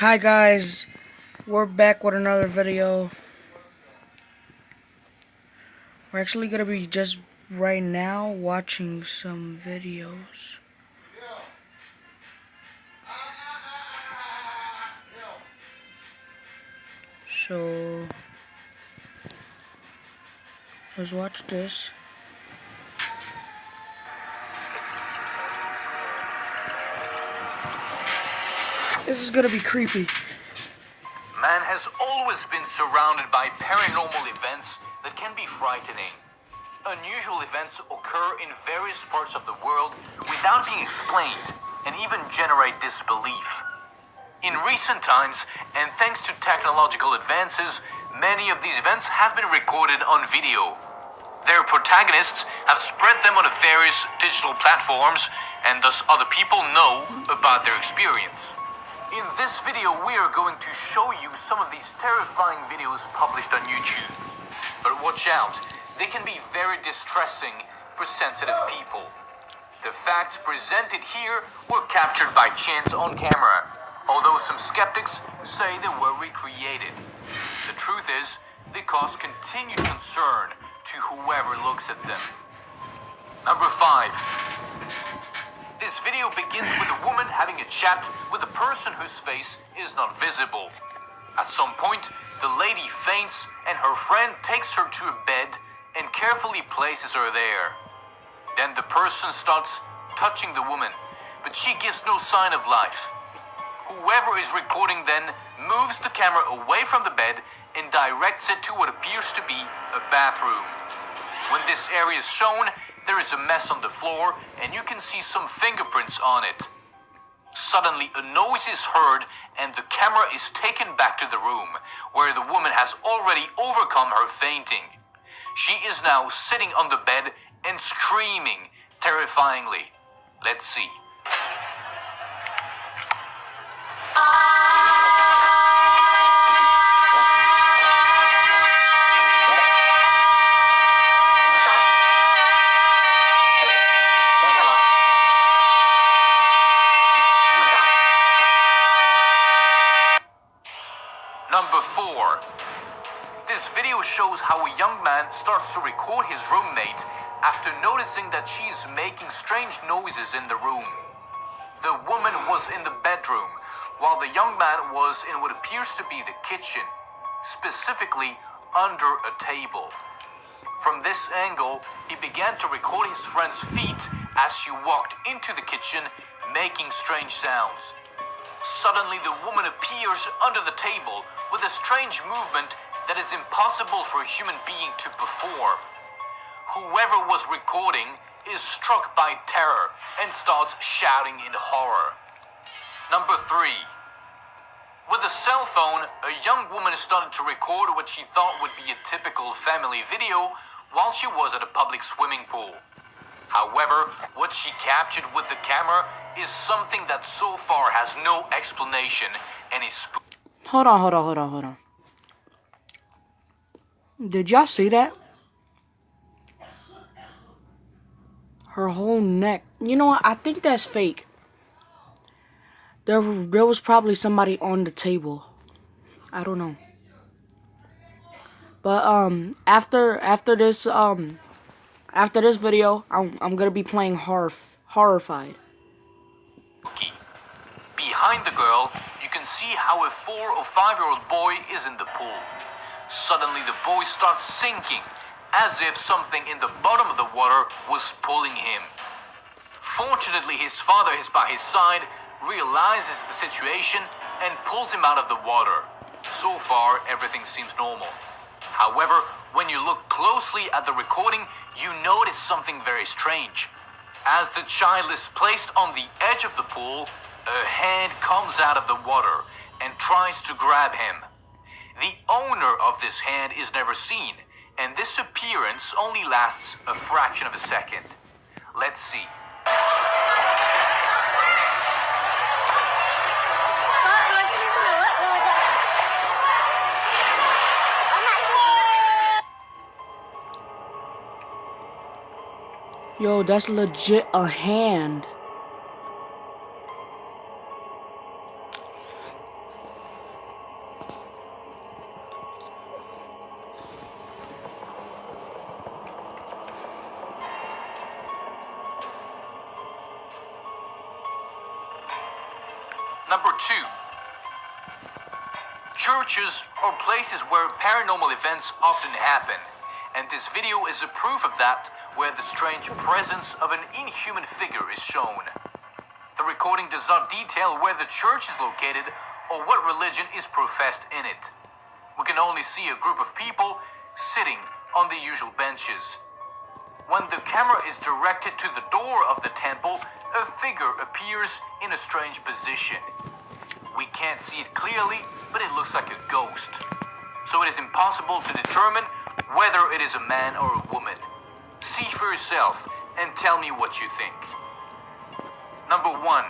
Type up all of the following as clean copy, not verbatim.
Hi guys, we're back with another video. We're actually gonna be just right now watching some videos. So let's watch this. This is gonna be creepy. Man has always been surrounded by paranormal events that can be frightening. Unusual events occur in various parts of the world without being explained and even generate disbelief. In recent times, and thanks to technological advances, many of these events have been recorded on video. Their protagonists have spread them on various digital platforms, and thus other people know about their experience. In this video, we are going to show you some of these terrifying videos published on YouTube. But watch out, they can be very distressing for sensitive people. The facts presented here were captured by chance on camera, although some skeptics say they were recreated. The truth is, they cause continued concern to whoever looks at them. Number 5. This video begins with a woman having a chat with a person whose face is not visible. At some point, the lady faints and her friend takes her to a bed and carefully places her there. Then the person starts touching the woman, but she gives no sign of life. Whoever is recording then moves the camera away from the bed and directs it to what appears to be a bathroom. When this area is shown, there is a mess on the floor and you can see some fingerprints on it. Suddenly a noise is heard and the camera is taken back to the room, where the woman has already overcome her fainting. She is now sitting on the bed and screaming terrifyingly. Let's see. Number 4. This video shows how a young man starts to record his roommate after noticing that she's making strange noises in the room. The woman was in the bedroom, while the young man was in what appears to be the kitchen, specifically under a table. From this angle, he began to record his friend's feet as she walked into the kitchen, making strange sounds. Suddenly, the woman appears under the table with a strange movement that is impossible for a human being to perform. Whoever was recording is struck by terror and starts shouting in horror. Number 3. With a cell phone, a young woman started to record what she thought would be a typical family video while she was at a public swimming pool. However, what she captured with the camera is something that so far has no explanation and is Hold on. Did y'all see that? Her whole neck. You know what? I think that's fake. There was probably somebody on the table. I don't know. But after this video, I'm gonna be playing Horrified. Behind the girl, you can see how a 4 or 5-year-old boy is in the pool. Suddenly the boy starts sinking, as if something in the bottom of the water was pulling him. Fortunately, his father is by his side, realizes the situation, and pulls him out of the water. So far, everything seems normal. However, when you look closely at the recording, you notice something very strange. As the child is placed on the edge of the pool, a hand comes out of the water and tries to grab him. The owner of this hand is never seen, and this appearance only lasts a fraction of a second. Let's see. Yo, that's legit a hand. Number 2. Churches are places where paranormal events often happen, and this video is a proof of that, where the strange presence of an inhuman figure is shown. The recording does not detail where the church is located or what religion is professed in it. We can only see a group of people sitting on the usual benches. When the camera is directed to the door of the temple, a figure appears in a strange position. We can't see it clearly, but it looks like a ghost. So it is impossible to determine whether it is a man or a woman. See for yourself and tell me what you think. Number 1.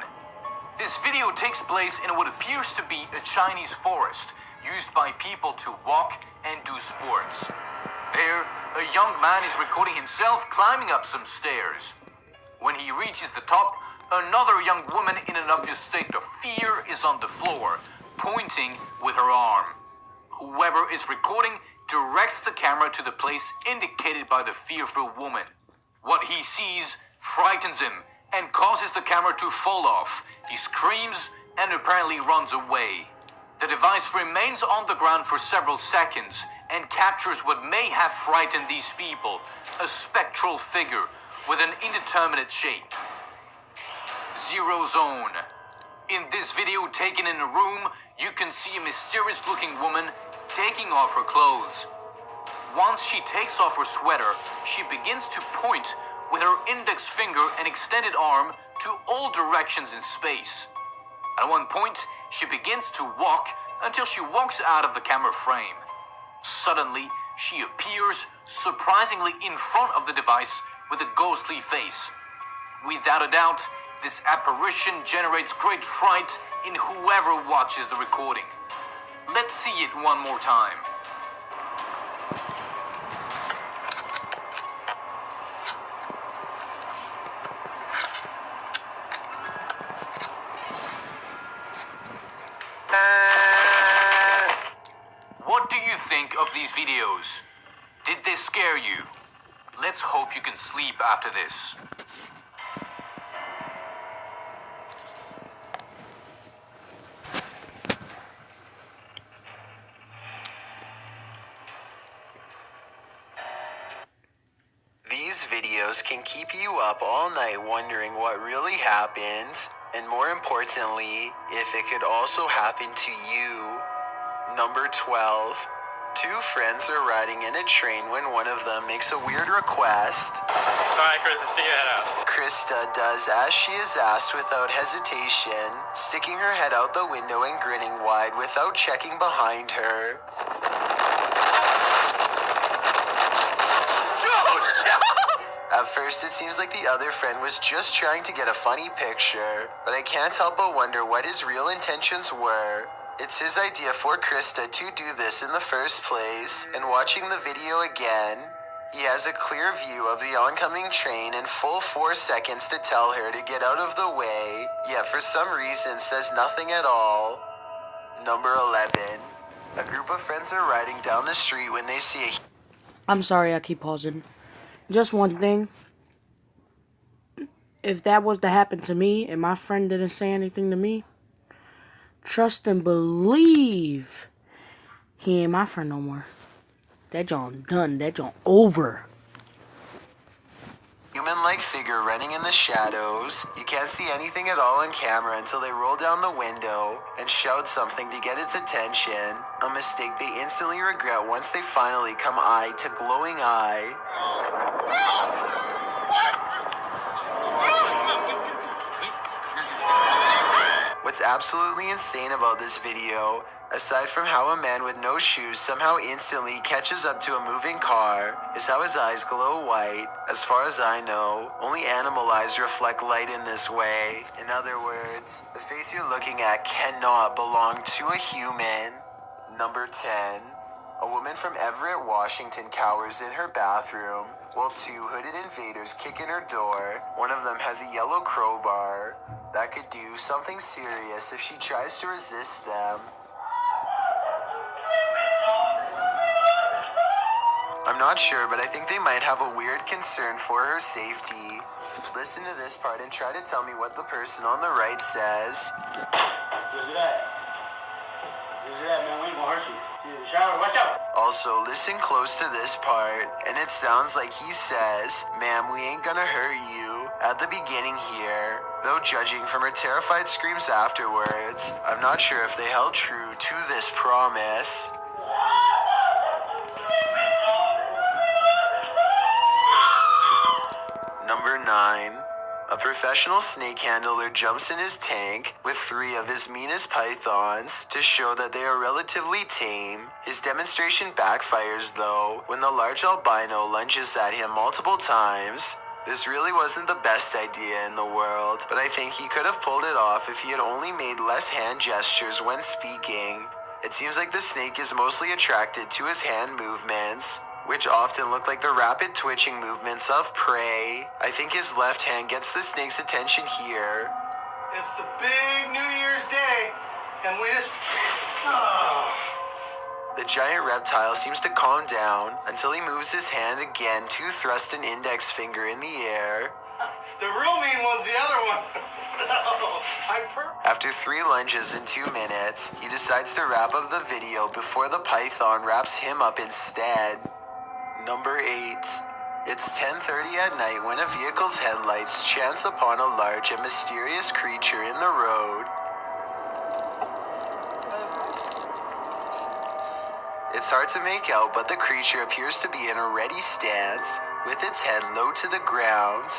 This video takes place in what appears to be a Chinese forest used by people to walk and do sports. There, a young man is recording himself climbing up some stairs. When he reaches the top, another young woman in an obvious state of fear is on the floor, pointing with her arm. Whoever is recording directs the camera to the place indicated by the fearful woman. What he sees frightens him and causes the camera to fall off. He screams and apparently runs away. The device remains on the ground for several seconds and captures what may have frightened these people, a spectral figure with an indeterminate shape. Zero Zone. In this video taken in a room, you can see a mysterious-looking woman taking off her clothes. Once she takes off her sweater, she begins to point with her index finger and extended arm to all directions in space. At one point, she begins to walk until she walks out of the camera frame. Suddenly, she appears surprisingly in front of the device with a ghostly face. Without a doubt, this apparition generates great fright in whoever watches the recording. Let's see it one more time. What do you think of these videos? Did they scare you? Let's hope you can sleep after this. These videos can keep you up all night wondering what really happened, and more importantly, if it could also happen to you. Number 12. Two friends are riding in a train when one of them makes a weird request. Alright, Chris, stick your head out. Krista does as she is asked without hesitation, sticking her head out the window and grinning wide without checking behind her. At first, it seems like the other friend was just trying to get a funny picture, but I can't help but wonder what his real intentions were. It's his idea for Krista to do this in the first place, and watching the video again, he has a clear view of the oncoming train in full 4 seconds to tell her to get out of the way, yet for some reason says nothing at all. Number 11. A group of friends are riding down the street when they see a... I'm sorry I keep pausing. Just one thing. If that was to happen to me and my friend didn't say anything to me, trust and believe he ain't my friend no more. That John done. That John over. Human-like figure running in the shadows. You can't see anything at all on camera until they roll down the window and shout something to get its attention. A mistake they instantly regret once they finally come eye to glowing eye. What's absolutely insane about this video, aside from how a man with no shoes somehow instantly catches up to a moving car, is how his eyes glow white. As far as I know, only animal eyes reflect light in this way. In other words, the face you're looking at cannot belong to a human. Number 10. A woman from Everett, Washington cowers in her bathroom while two hooded invaders kick in her door. One of them has a yellow crowbar that could do something serious if she tries to resist them. I'm not sure, but I think they might have a weird concern for her safety. Listen to this part and try to tell me what the person on the right says. Where's it at? Where's it at, man? We ain't gonna hurt you. You in the shower? Watch out! Also, listen close to this part, and it sounds like he says, "Ma'am, we ain't gonna hurt you," at the beginning here. Though judging from her terrified screams afterwards, I'm not sure if they held true to this promise. Number 9. A professional snake handler jumps in his tank with 3 of his meanest pythons to show that they are relatively tame. His demonstration backfires though when the large albino lunges at him multiple times. This really wasn't the best idea in the world, but I think he could have pulled it off if he had only made less hand gestures when speaking. It seems like the snake is mostly attracted to his hand movements, which often look like the rapid twitching movements of prey. I think his left hand gets the snake's attention here. It's the big New Year's Day, and we just... The giant reptile seems to calm down until he moves his hand again to thrust an index finger in the air. The real mean one's the other one. After 3 lunges in 2 minutes, he decides to wrap up the video before the python wraps him up instead. Number 8. It's 10:30 at night when a vehicle's headlights chance upon a large and mysterious creature in the road. It's hard to make out, but the creature appears to be in a ready stance, with its head low to the ground.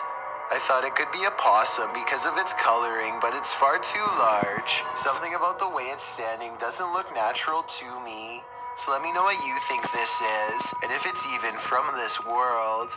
I thought it could be a possum because of its coloring, but it's far too large. Something about the way it's standing doesn't look natural to me. So let me know what you think this is, and if it's even from this world.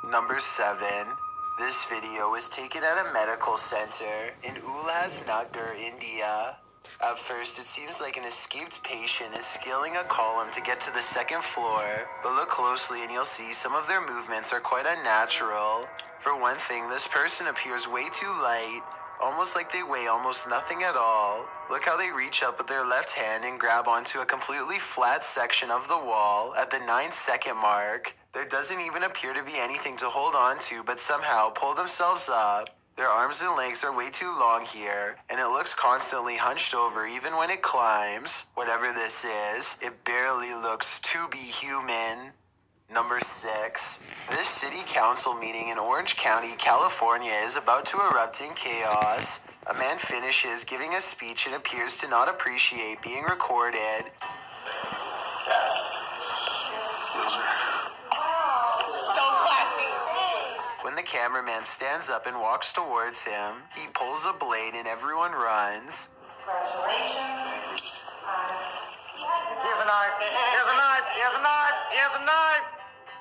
Number 7. This video was taken at a medical center in Ulhasnagar, India. At first, it seems like an escaped patient is scaling a column to get to the 2nd floor, but look closely and you'll see some of their movements are quite unnatural. For one thing, this person appears way too light, almost like they weigh almost nothing at all. Look how they reach up with their left hand and grab onto a completely flat section of the wall at the 9-second mark. There doesn't even appear to be anything to hold on to, but somehow pull themselves up. Their arms and legs are way too long here, and it looks constantly hunched over even when it climbs. Whatever this is, it barely looks to be human. Number 6. This city council meeting in Orange County, California is about to erupt in chaos. A man finishes giving a speech and appears to not appreciate being recorded. When the cameraman stands up and walks towards him, he pulls a blade and everyone runs. Congratulations. Here's a knife. Here's a knife. Here's a knife. Here's a knife.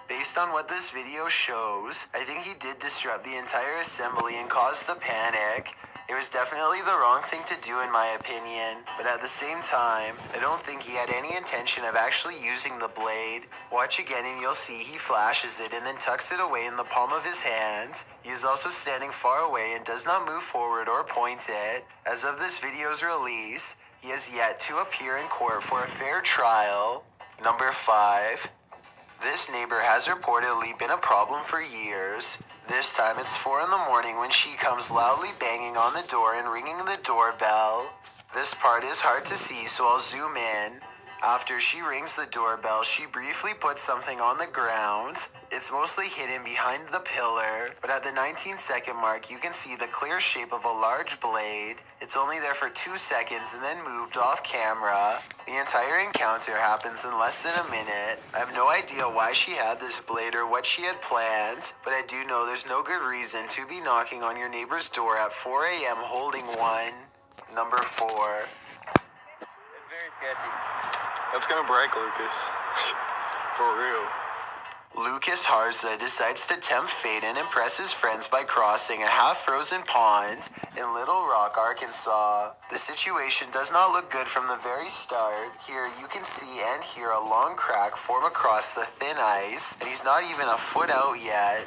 Based on what this video shows, I think he did disrupt the entire assembly and cause the panic. It was definitely the wrong thing to do in my opinion, but at the same time, I don't think he had any intention of actually using the blade. Watch again and you'll see he flashes it and then tucks it away in the palm of his hand. He is also standing far away and does not move forward or point it. As of this video's release, he has yet to appear in court for a fair trial. Number 5. This neighbor has reportedly been a problem for years. This time it's 4 in the morning when she comes loudly banging on the door and ringing the doorbell. This part is hard to see, so I'll zoom in. After she rings the doorbell, she briefly puts something on the ground. It's mostly hidden behind the pillar, but at the 19-second mark, you can see the clear shape of a large blade. It's only there for 2 seconds and then moved off camera. The entire encounter happens in less than a minute. I have no idea why she had this blade or what she had planned, but I do know there's no good reason to be knocking on your neighbor's door at 4 a.m. holding one. Number 4. It's very sketchy. That's gonna break Lucas. For real. Lucas Harza decides to tempt fate and impress his friends by crossing a half-frozen pond in Little Rock, Arkansas. The situation does not look good from the very start. Here you can see and hear a long crack form across the thin ice, and he's not even a foot out yet.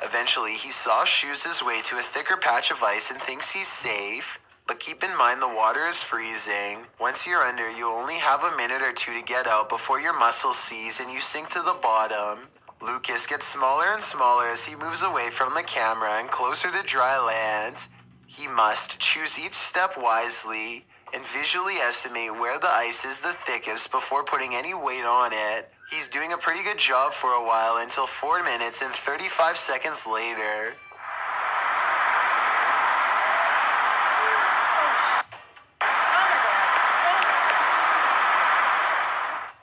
Eventually, he soft shoes his way to a thicker patch of ice and thinks he's safe. But keep in mind the water is freezing. Once you're under, you only have a minute or 2 to get out before your muscles seize and you sink to the bottom. Lucas gets smaller and smaller as he moves away from the camera and closer to dry land. He must choose each step wisely and visually estimate where the ice is the thickest before putting any weight on it. He's doing a pretty good job for a while until 4 minutes and 35 seconds later.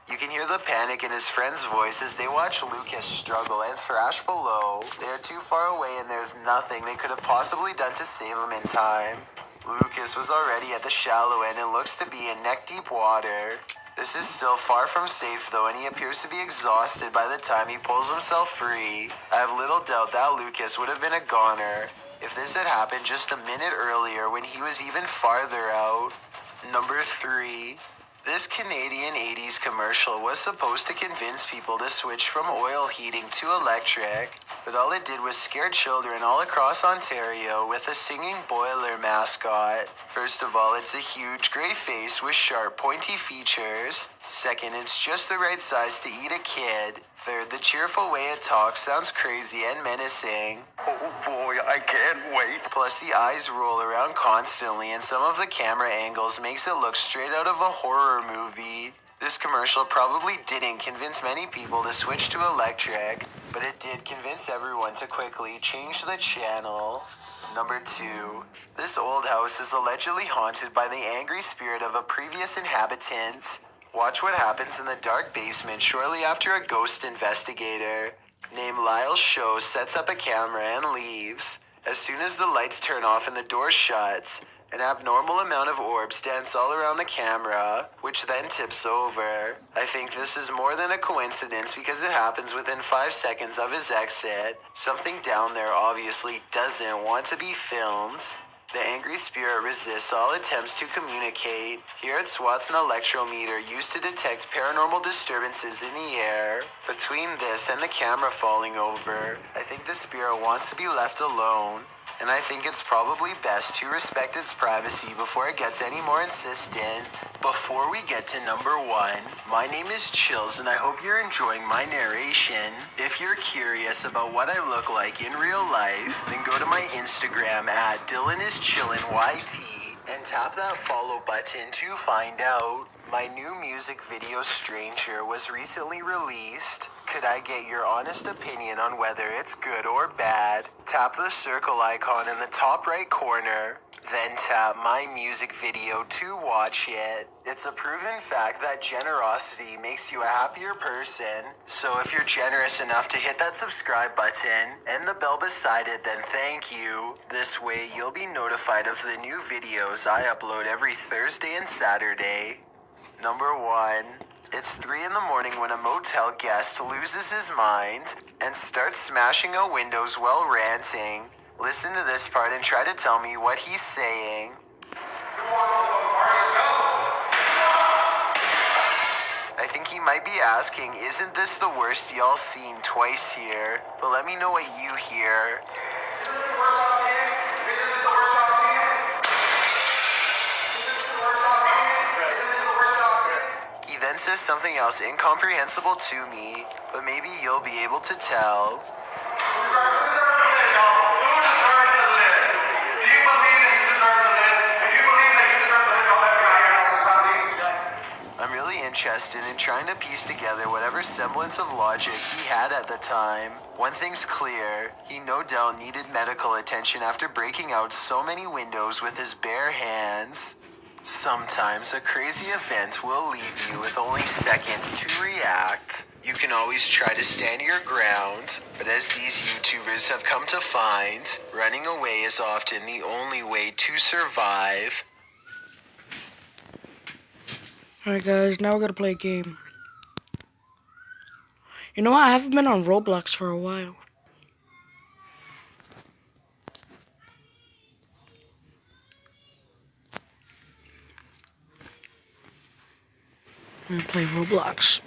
You can hear the panic in his friend's voice as they watch Lucas struggle and thrash below. They are too far away and there's nothing they could have possibly done to save him in time. Lucas was already at the shallow end and looks to be in neck-deep water. This is still far from safe though, and he appears to be exhausted by the time he pulls himself free. I have little doubt that Lucas would have been a goner if this had happened just a minute earlier when he was even farther out. Number 3. This Canadian 80s commercial was supposed to convince people to switch from oil heating to electric, but all it did was scare children all across Ontario with a singing boiler mascot. First of all, it's a huge gray face with sharp, pointy features. Second, it's just the right size to eat a kid. Third, the cheerful way it talks sounds crazy and menacing. Oh boy, I can't wait. Plus, the eyes roll around constantly, and some of the camera angles makes it look straight out of a horror movie. This commercial probably didn't convince many people to switch to electric, but it did convince everyone to quickly change the channel. Number 2. This old house is allegedly haunted by the angry spirit of a previous inhabitant. Watch what happens in the dark basement shortly after a ghost investigator named Lyle Show sets up a camera and leaves. As soon as the lights turn off and the door shuts, an abnormal amount of orbs dance all around the camera, which then tips over. I think this is more than a coincidence because it happens within 5 seconds of his exit. Something down there obviously doesn't want to be filmed. The angry spirit resists all attempts to communicate. Here it swats an electrometer used to detect paranormal disturbances in the air. Between this and the camera falling over, I think the spirit wants to be left alone. And I think it's probably best to respect its privacy before it gets any more insistent. Before we get to number 1, my name is Chills and I hope you're enjoying my narration. If you're curious about what I look like in real life, then go to my Instagram at DylanIsChillinYT and tap that follow button to find out. My new music video Stranger was recently released. Could I get your honest opinion on whether it's good or bad? Tap the circle icon in the top right corner, then tap my music video to watch it. It's a proven fact that generosity makes you a happier person. So if you're generous enough to hit that subscribe button and the bell beside it, then thank you. This way you'll be notified of the new videos I upload every Thursday and Saturday. Number 1. It's 3 in the morning when a motel guest loses his mind and starts smashing out windows while ranting. Listen to this part and try to tell me what he's saying. I think he might be asking, isn't this the worst y'all seen twice here? But let me know what you hear. He then says something else incomprehensible to me, but maybe you'll be able to tell. I'm really interested in trying to piece together whatever semblance of logic he had at the time. One thing's clear, he no doubt needed medical attention after breaking out so many windows with his bare hands. Sometimes a crazy event will leave you with only seconds to react. You can always try to stand your ground, but as these YouTubers have come to find, running away is often the only way to survive. Alright guys, now we're gonna play a game. You know what, I haven't been on Roblox for a while. I'm gonna play Roblox.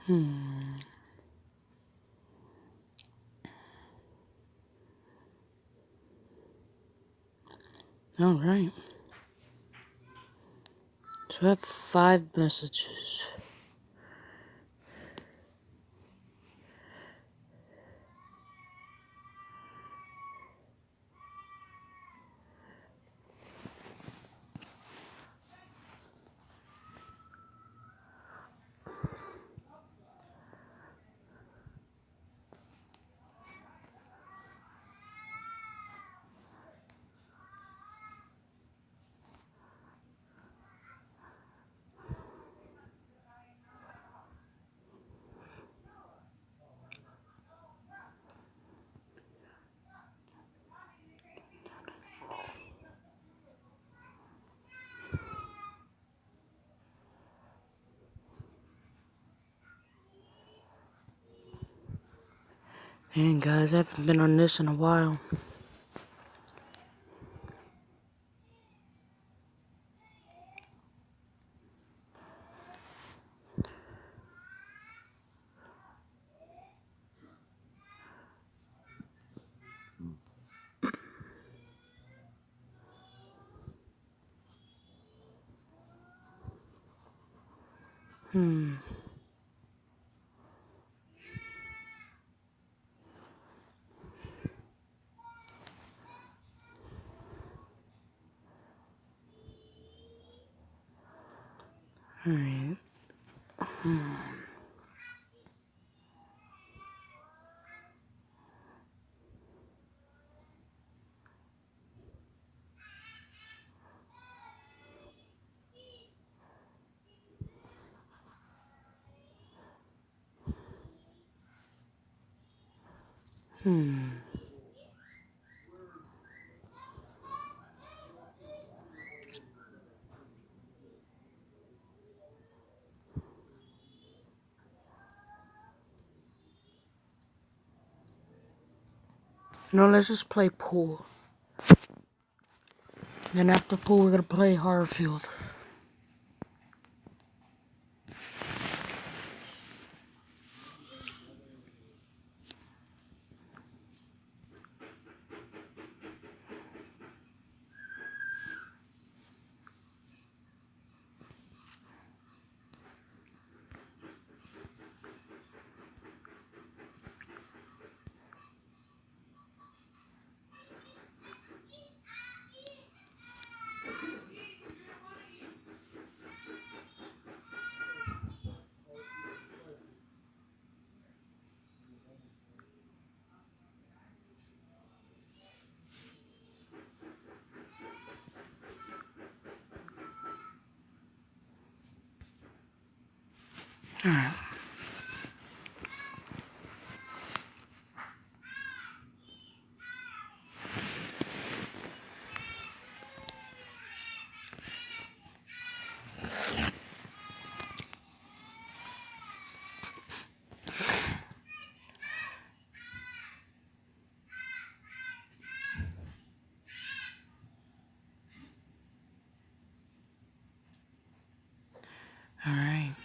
All right. So I have 5 messages. Dang, guys, I haven't been on this in a while. Alright. No, let's just play pool. Then after pool, we're gonna play Harfield. Alright. Alright.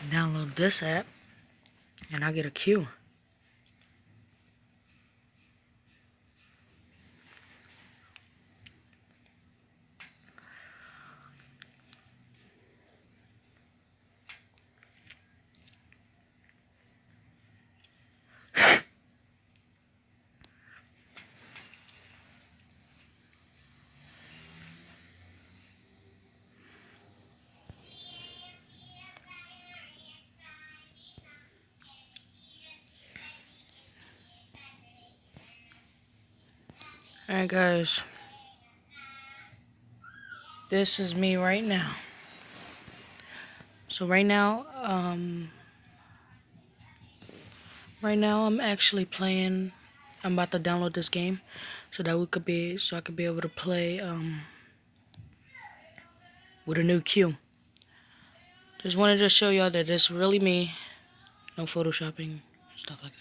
Download this app, and I get a queue. Alright guys, this is me right now. So right now I'm actually playing. I'm about to download this game so that I could be able to play with a new queue. Just wanted to show y'all that it's really me, no photoshopping, stuff like that.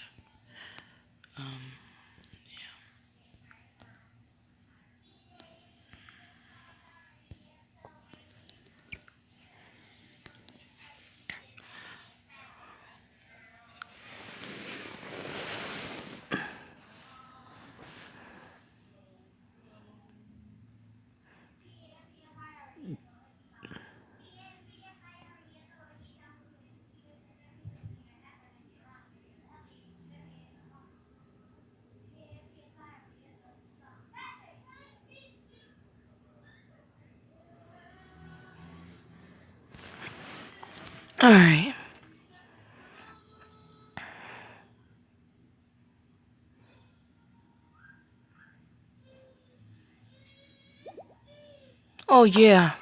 Alright. Oh yeah.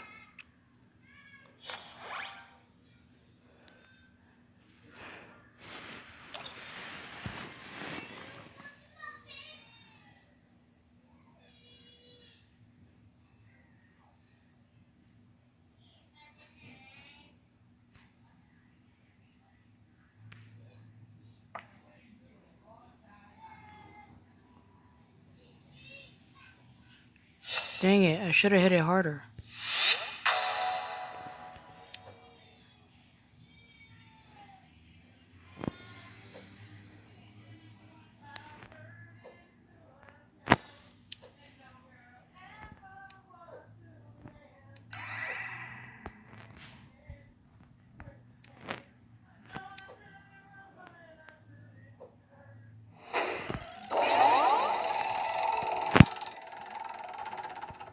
Dang it, I should have hit it harder.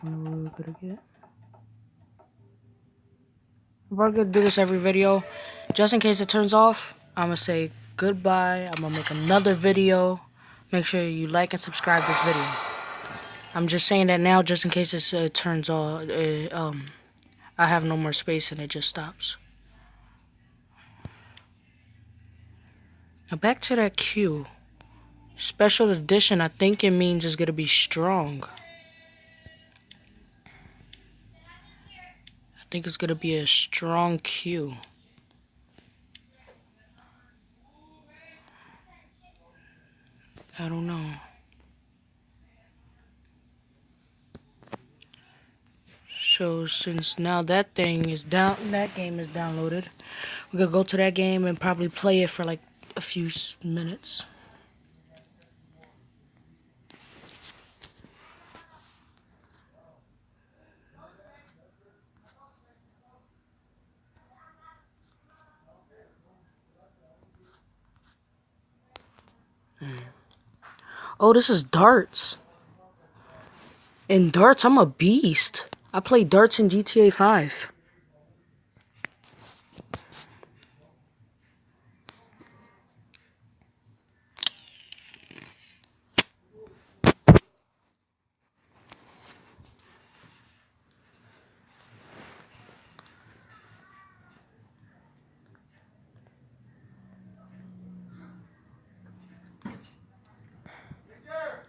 We're gonna get. I'm probably gonna do this every video. Just in case it turns off, I'm gonna say goodbye. I'm gonna make another video. Make sure you like and subscribe this video. I'm just saying that now just in case it turns off. I have no more space and it just stops. Now back to that queue. Special edition, I think it means it's gonna be strong. I think it's gonna be a strong queue. I don't know. So since now that thing is down, that game is downloaded, we're gonna go to that game and probably play it for like a few minutes. Oh, this is darts. In darts, I'm a beast. I play darts in GTA 5.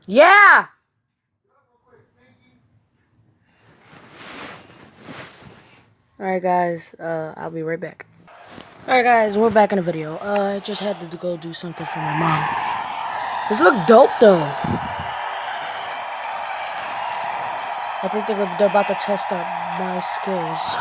Yeah! Alright guys, I'll be right back. Alright guys, we're back in the video. I just had to go do something for my mom. This look dope though. I think they're about to test out my skills.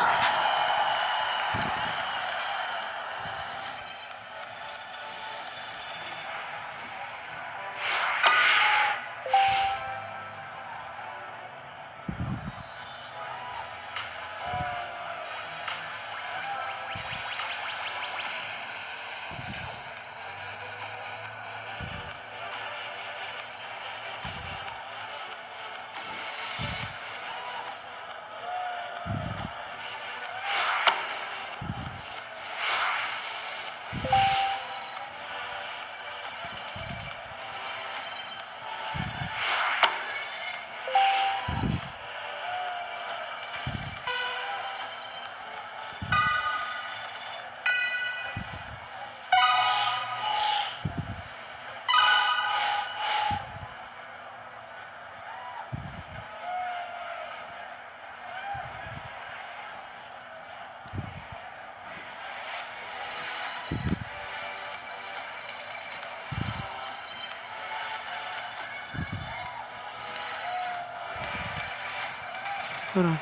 Hold on.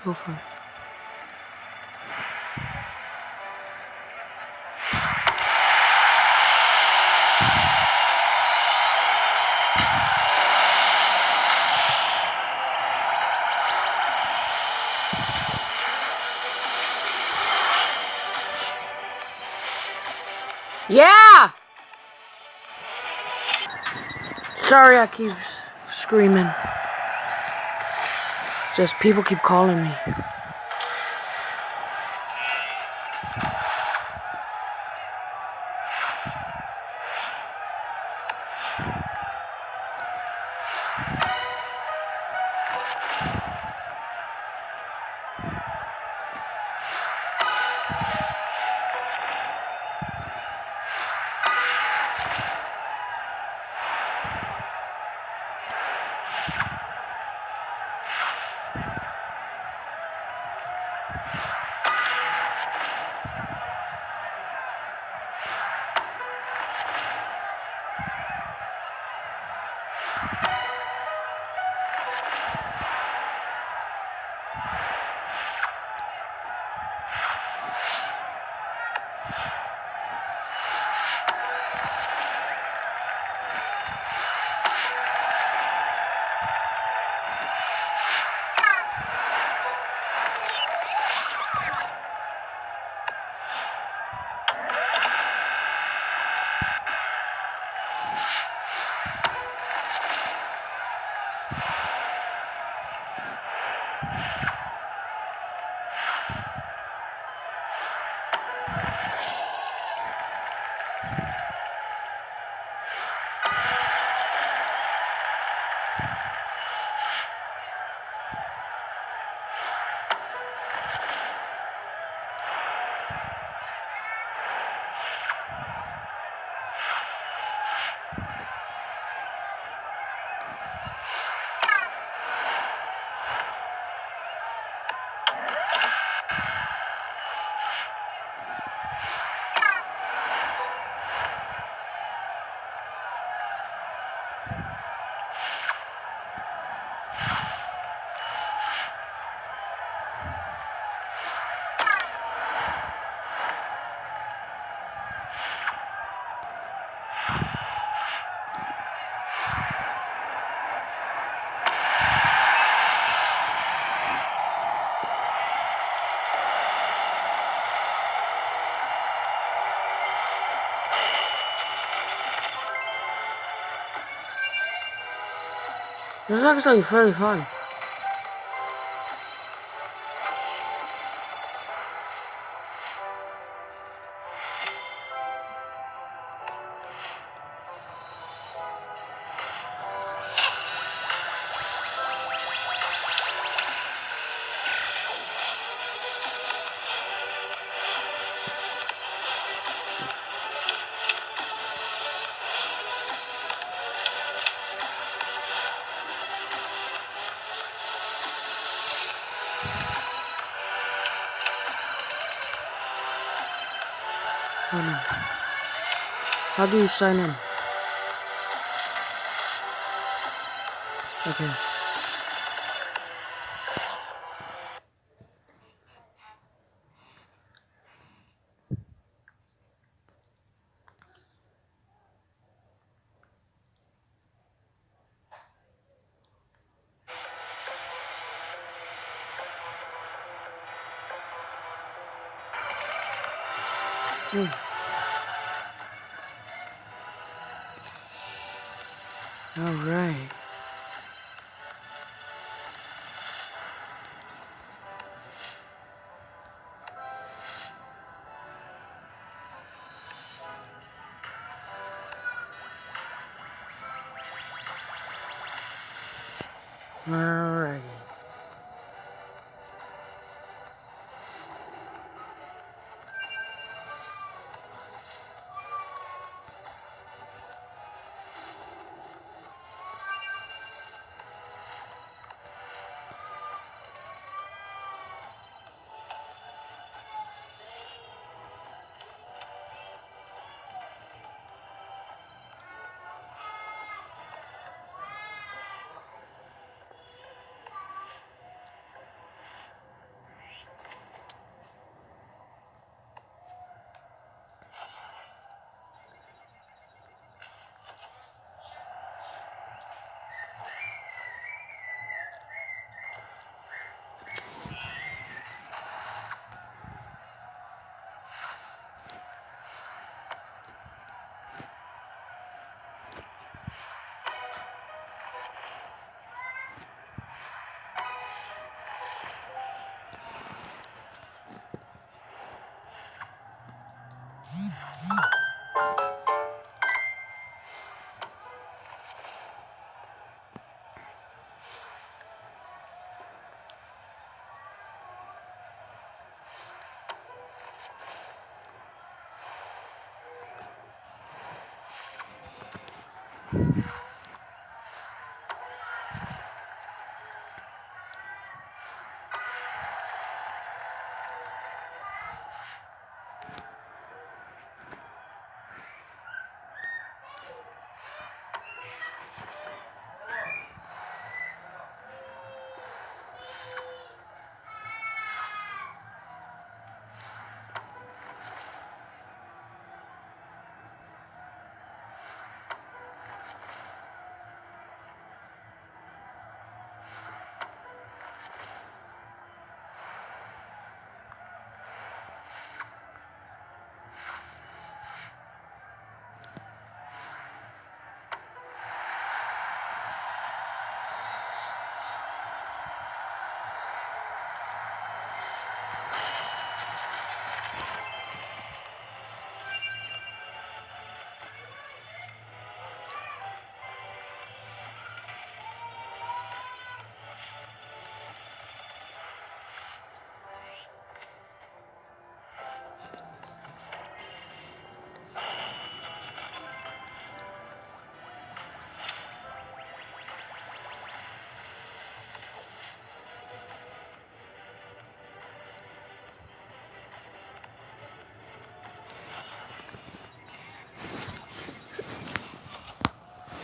Go for it. Yeah! Sorry I keep screaming. Just people keep calling me. This is actually very fun. How do you sign in? Okay. All right. Alrighty.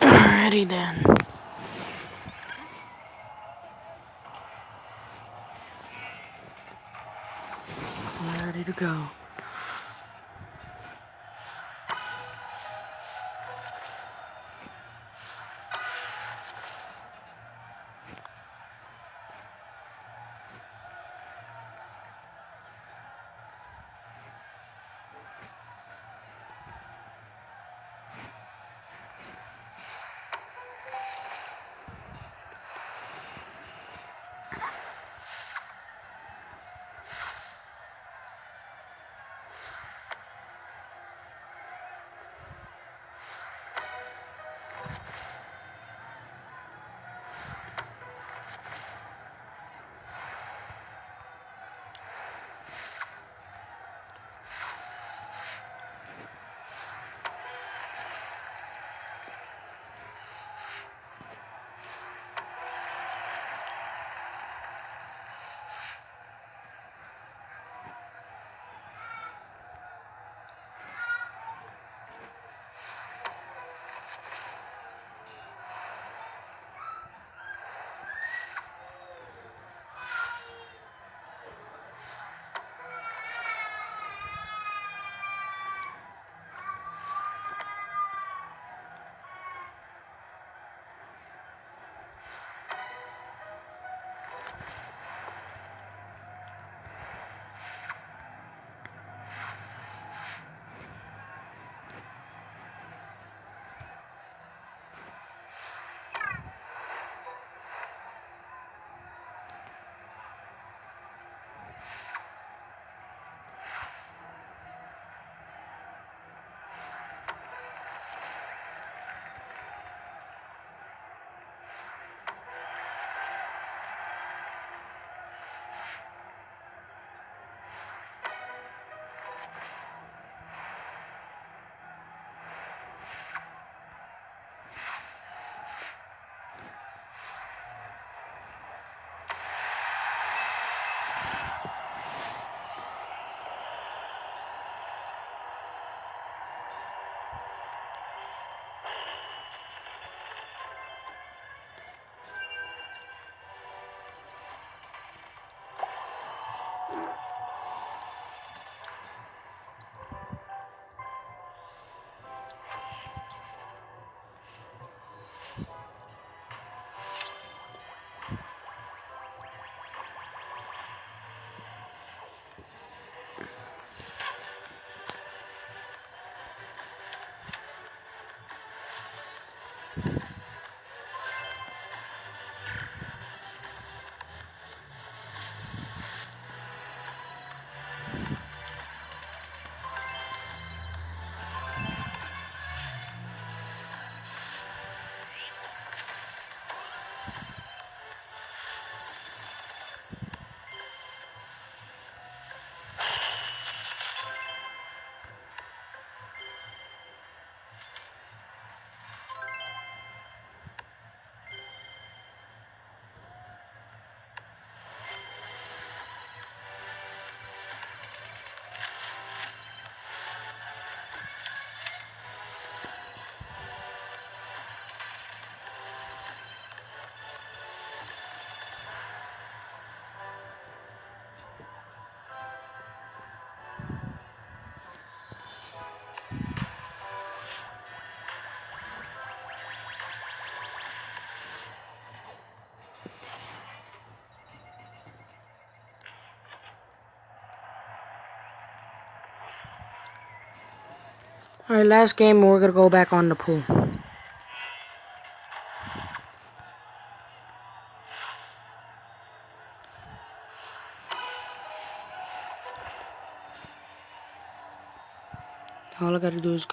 Alrighty then. I'm ready to go. Alright, last game, and we're gonna go back on the pool. All I gotta do is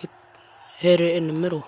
hit it in the middle.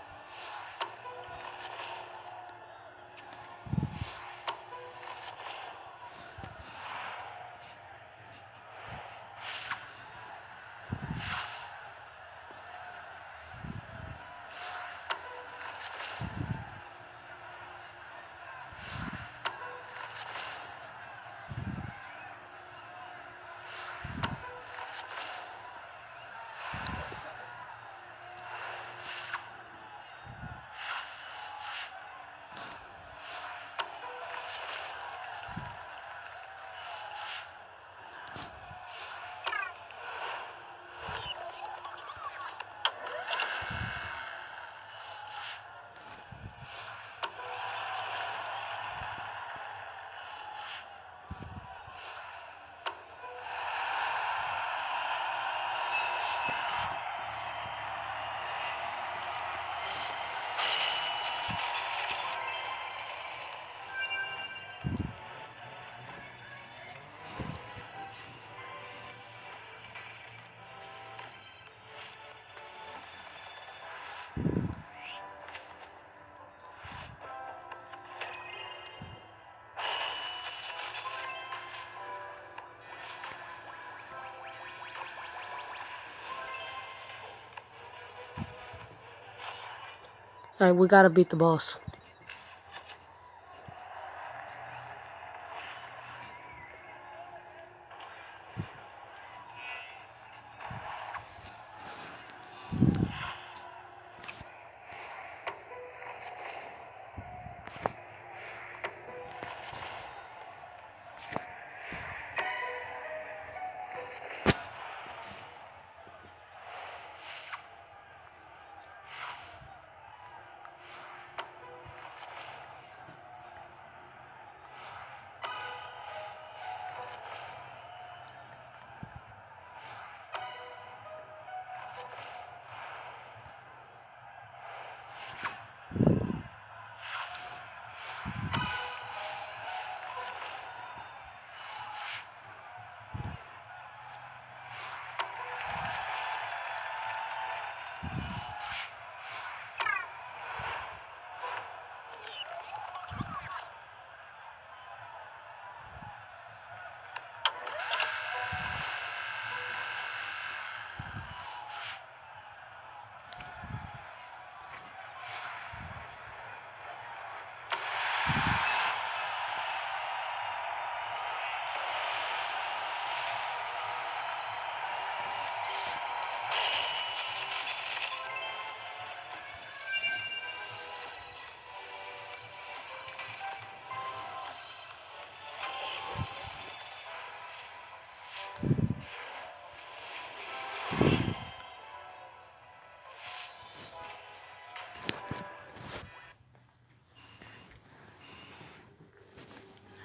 Alright, we gotta beat the boss.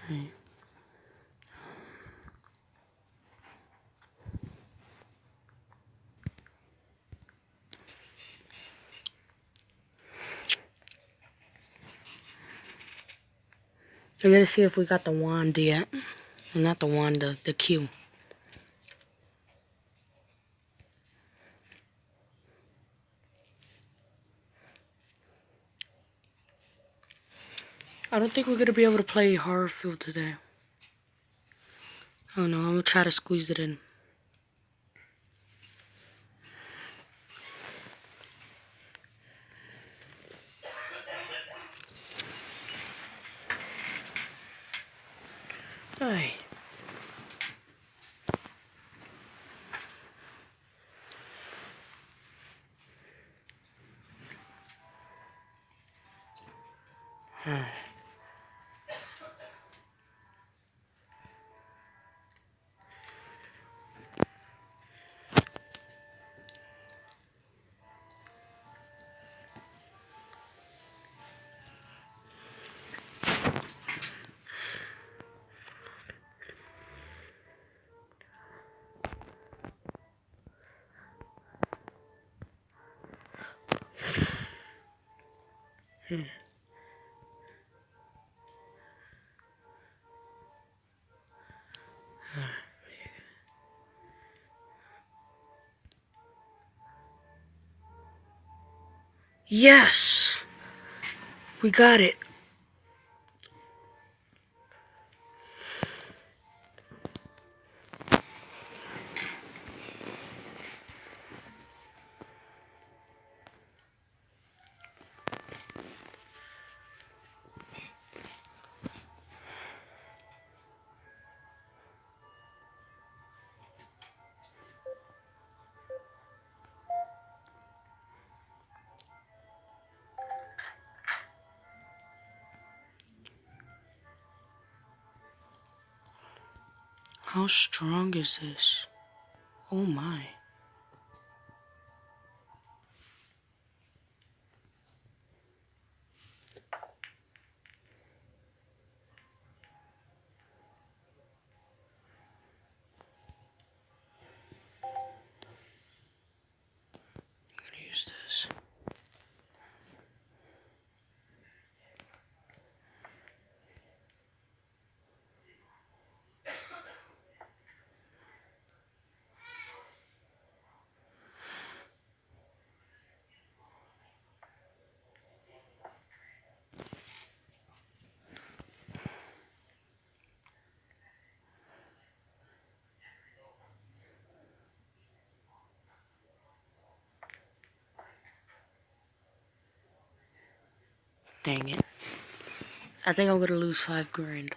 Alright. I gotta see if we got the wand yet. Not the wand, the Q. I don't think we're gonna be able to play Horrorfield today. Oh no, I'm gonna try to squeeze it in. Alright. Yes! We got it. How strong is this? Oh my. I'm gonna use this. Dang it. I think I'm gonna lose 5 grand.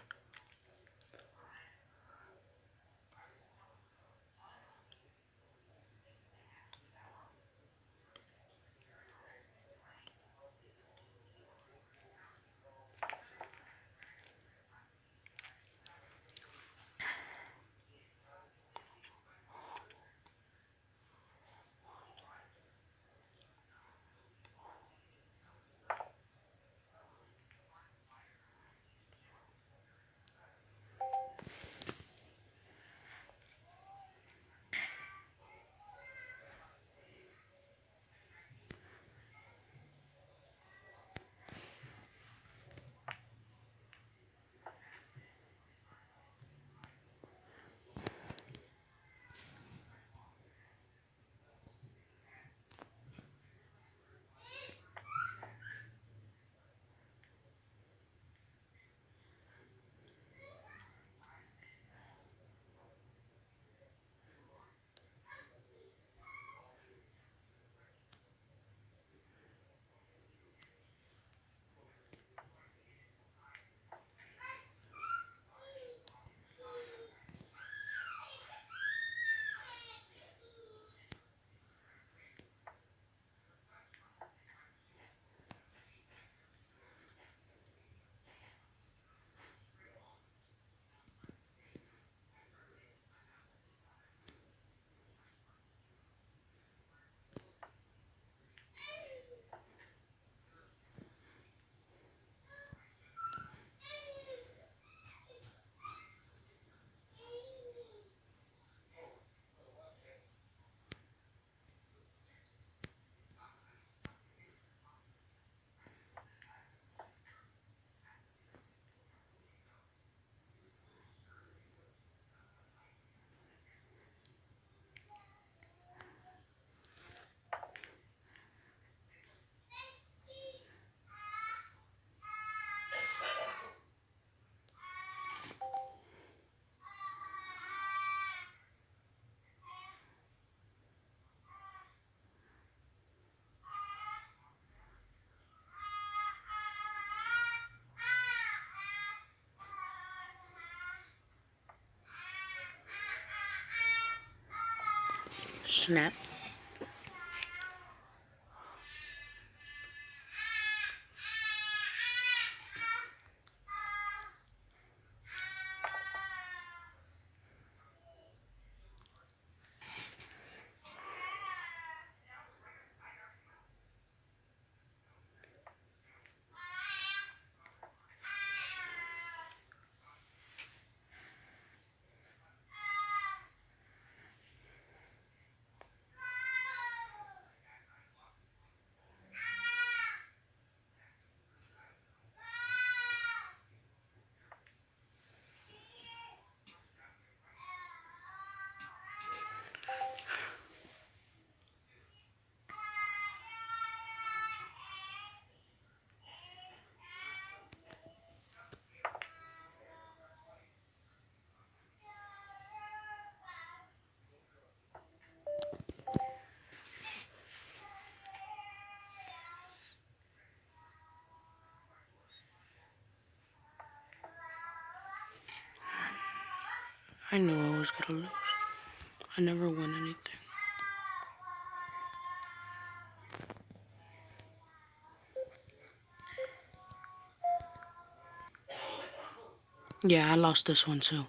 snap. I knew I was gonna lose. I never win anything. Yeah, I lost this one too.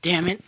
Damn it.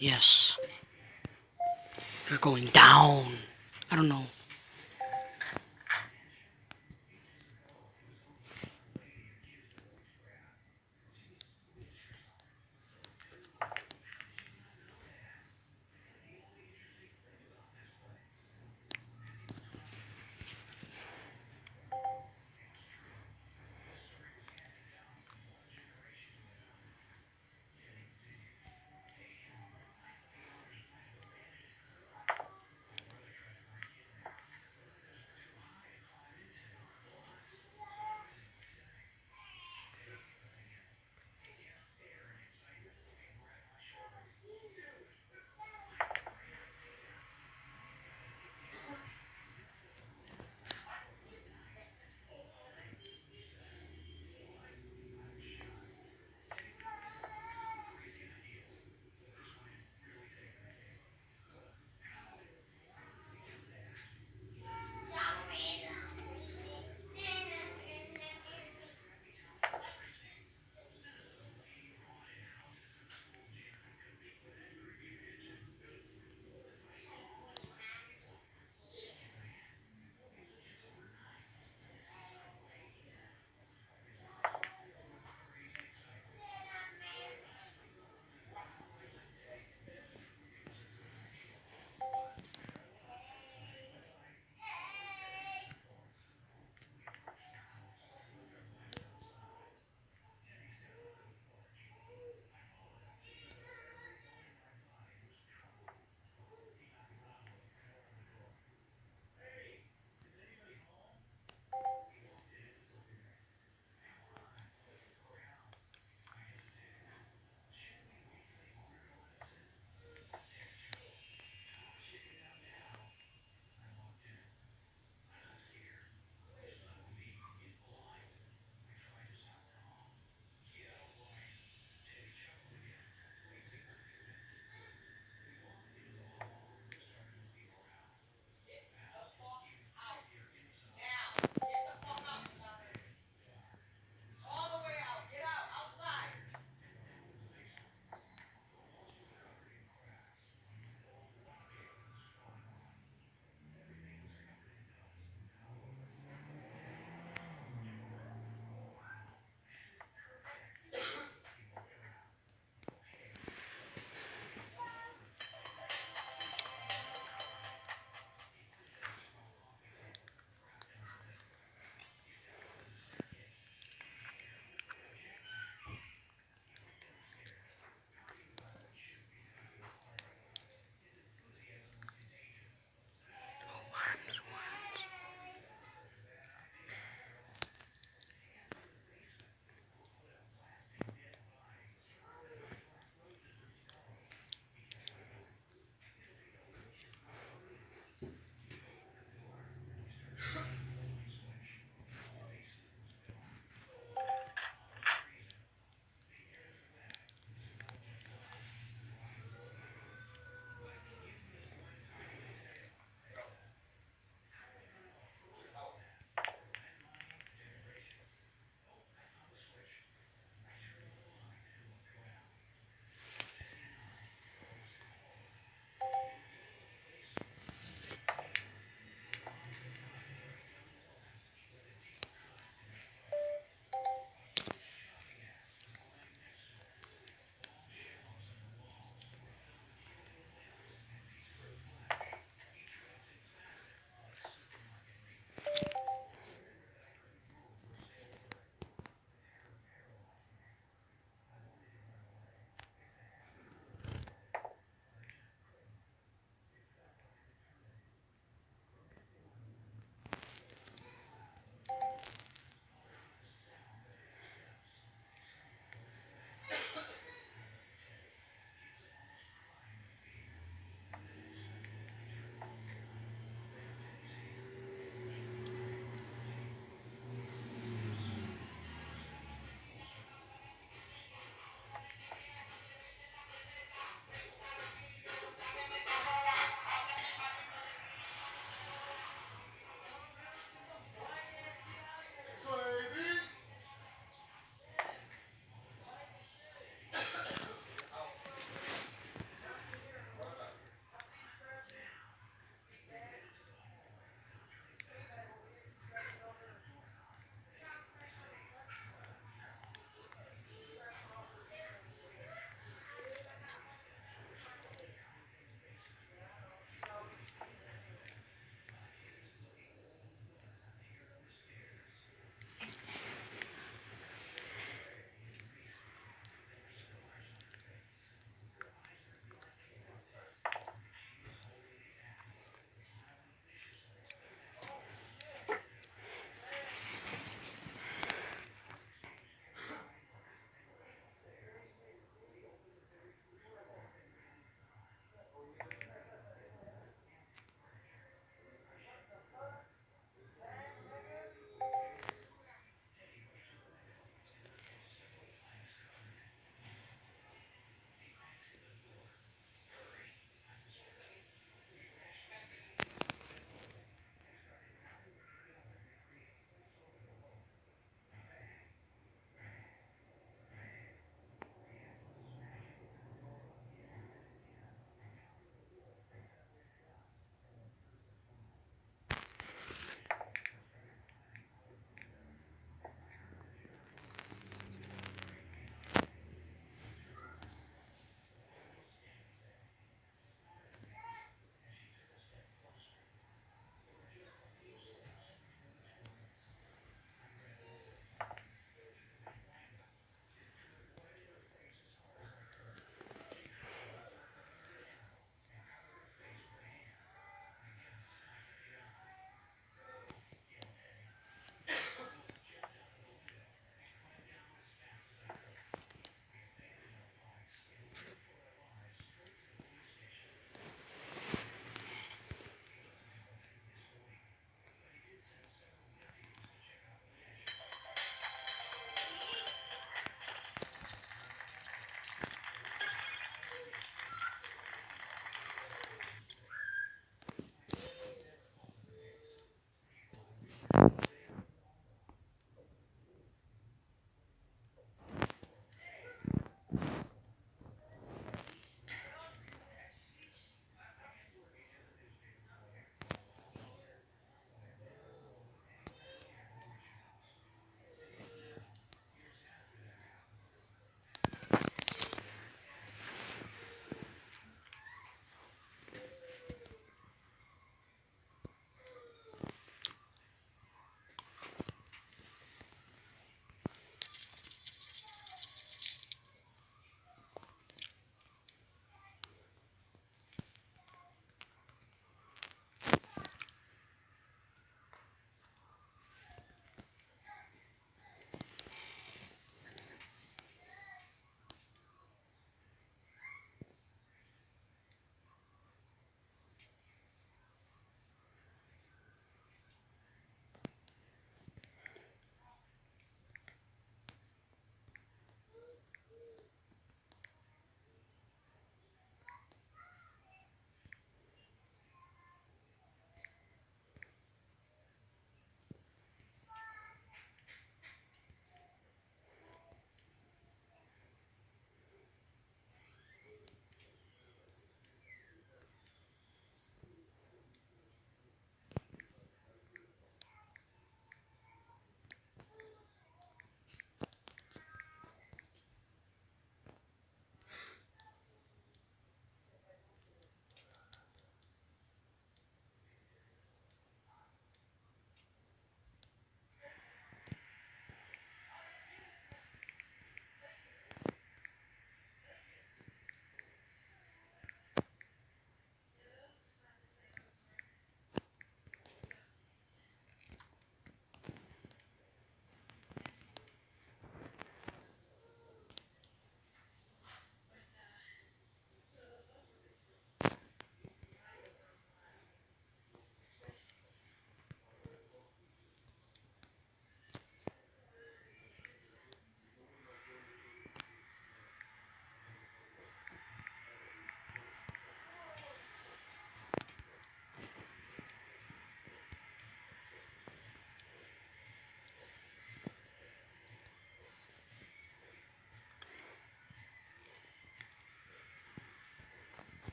Yes. You're going down. I don't know.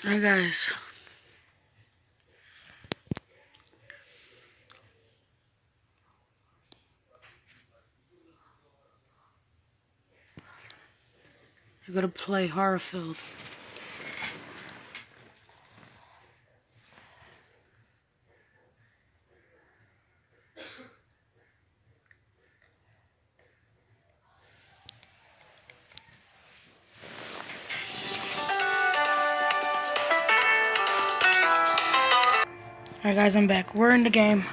Hey guys. You're gonna play Horrorfield. Alright guys, I'm back. We're in the game.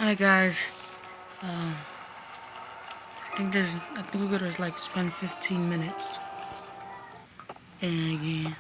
Alright guys. I think we're gonna like spend 15 minutes. And again.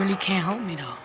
really can't help me though.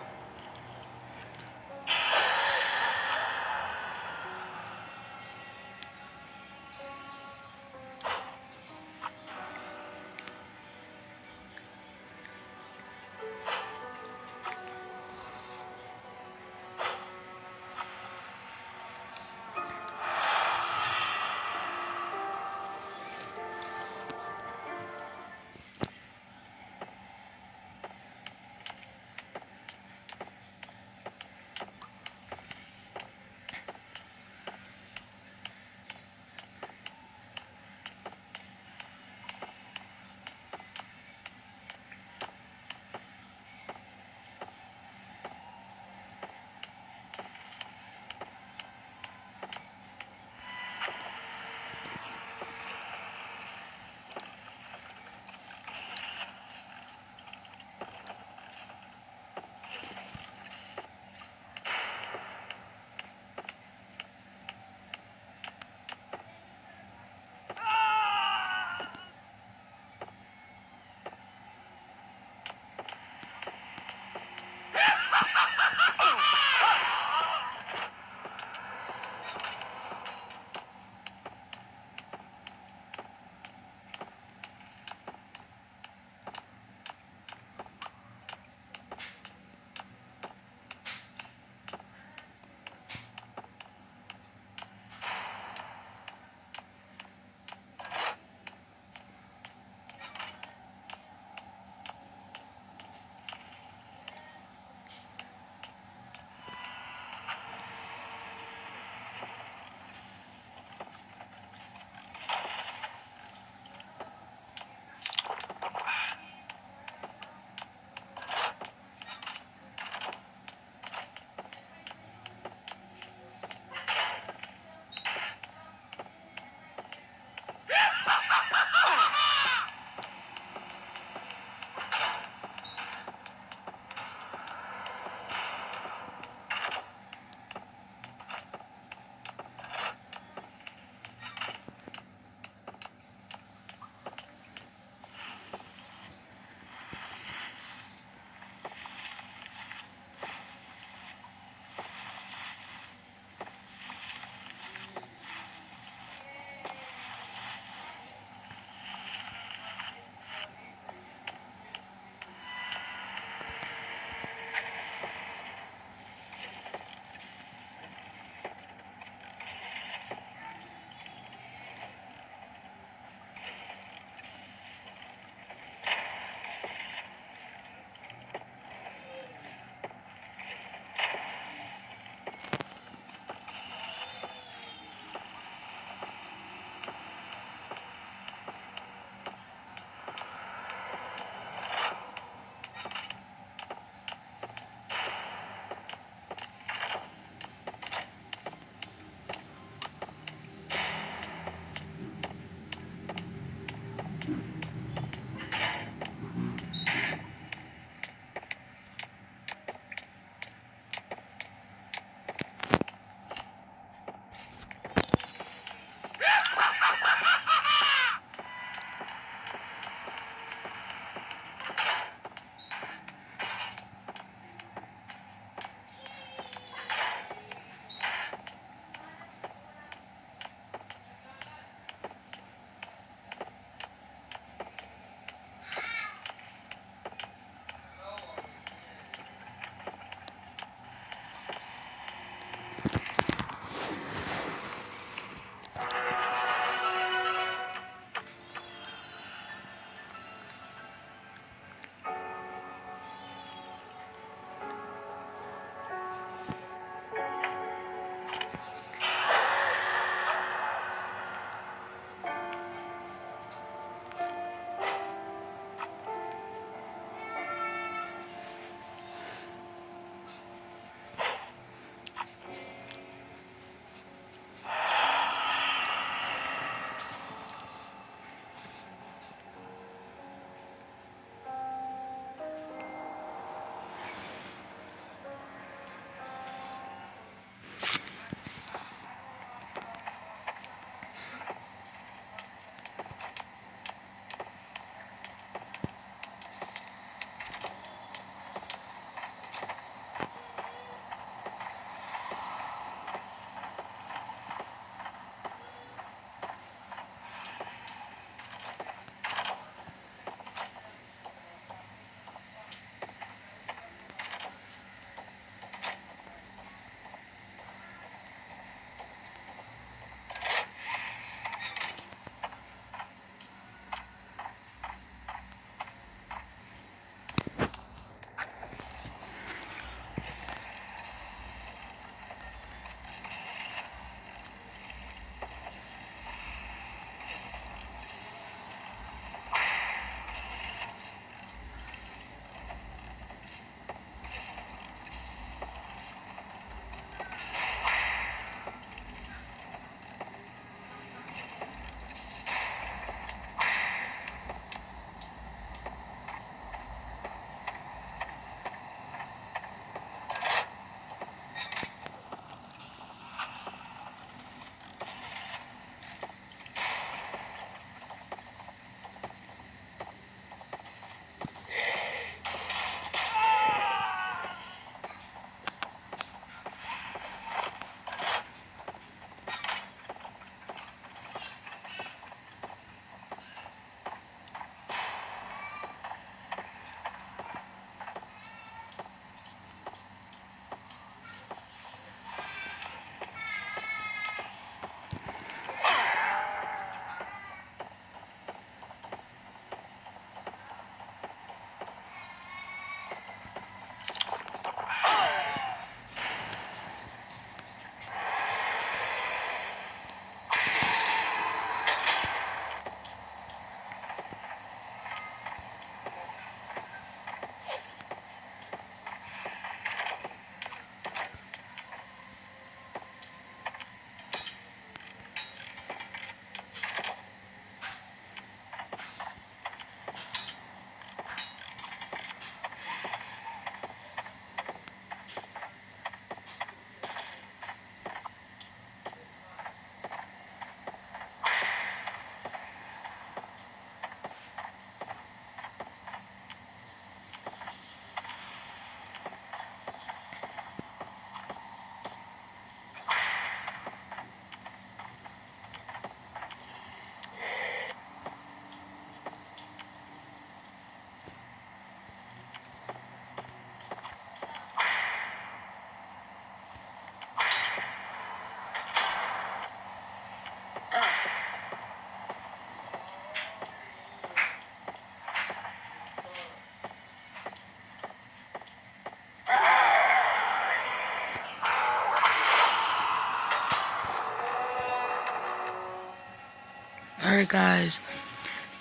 Alright guys,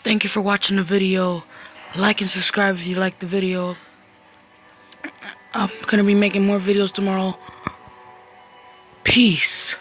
thank you for watching the video. Like and subscribe if you like the video. I'm gonna be making more videos tomorrow. Peace.